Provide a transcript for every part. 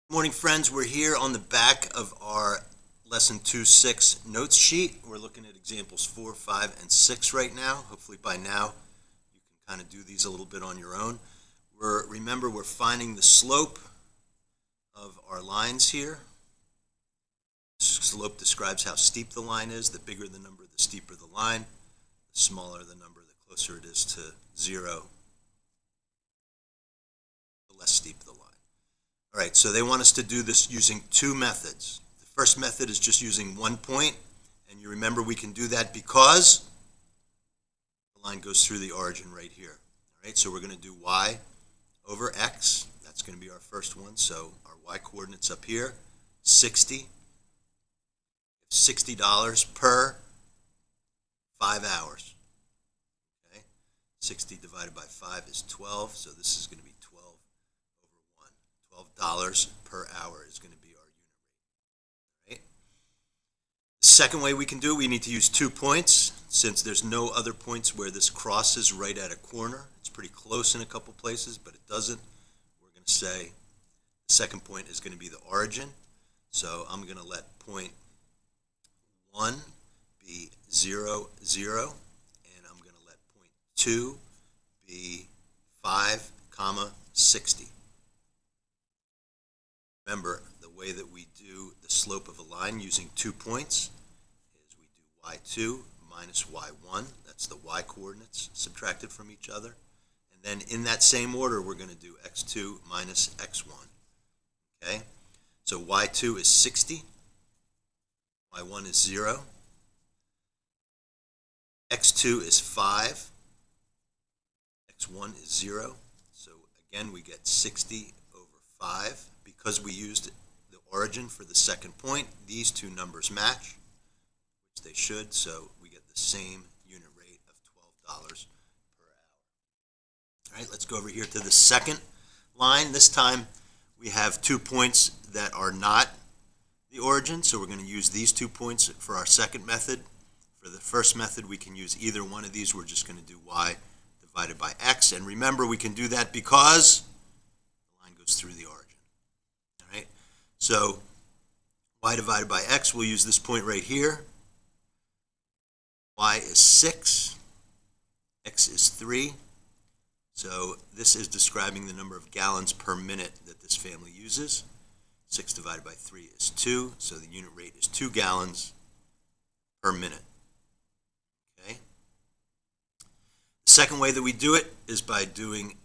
Good morning, friends. We're here on the back of our Lesson 2-6 notes sheet. We're looking at examples 4, 5, and 6 right now. Hopefully by now you can kind of do these a little bit on your own. Remember, we're finding the slope of our lines here. Slope describes how steep the line is. The bigger the number, the steeper the line. The smaller the number, the closer it is to 0, the less steep the line. All right, so they want us to do this using two methods. The first method is just using 1 point, and you remember we can do that because the line goes through the origin right here. All right, so we're going to do y over x. That's going to be our first one. So our y coordinates up here, 60. $60 per 5 hours. Okay, 60 divided by 5 is 12, so this is going to be 12 over 1. $12 per hour is going to be our unit rate. Right? The second way we can do it, we need to use 2 points. Since there's no other points where this crosses right at a corner, it's pretty close in a couple places, but it doesn't. We're going to say the second point is going to be the origin. So I'm going to let point 1 be 0, 0, and I'm going to let point 2 be 5, 60. Remember, the way that we do the slope of a line using 2 points is we do y2 minus y1. That's the y coordinates subtracted from each other. And then in that same order, we're going to do x2 minus x1. Okay? So y2 is 60. Y1 is 0. X2 is 5. X1 is 0. So again, we get 60 over 5. Because we used the origin for the second point, these two numbers match, which they should, so we get the same unit rate of $12 per hour. All right, let's go over here to the second line. This time we have 2 points that are not the origin, so we're going to use these 2 points for our second method. For the first method, we can use either one of these. We're just going to do y divided by x, and remember, we can do that because the line goes through the origin. All right, so y divided by x, we'll use this point right here. Y is 6, x is 3. So this is describing the number of gallons per minute that this family uses. 6 divided by 3 is 2, so the unit rate is 2 gallons per minute. Okay. The second way that we do it is by doing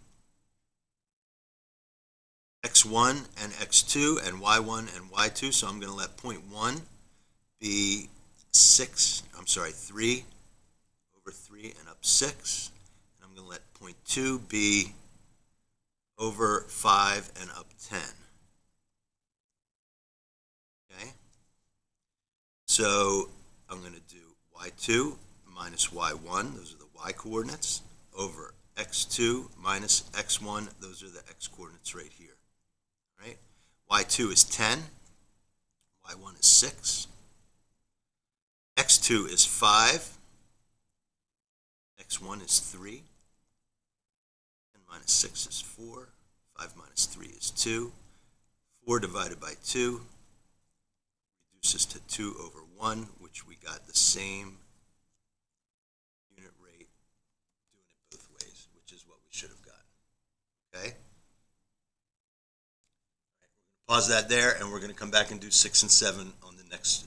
x1 and x2 and y1 and y2, so I'm going to let point 1 be 3 over 3 and up 6, and I'm going to let point 2 be over 5 and up 10. Okay, so I'm going to do y2 minus y1, those are the y coordinates, over x2 minus x1, those are the x coordinates right here. Right? Y2 is 10, y1 is 6, x2 is 5, x1 is 3, 10 minus 6 is 4, 5 minus 3 is 2, 4 divided by 2 reduces to 2 over 1, which we got the same unit rate doing it both ways, which is what we should have gotten. Okay? Pause that there, and we're going to come back and do 6 and 7 on the next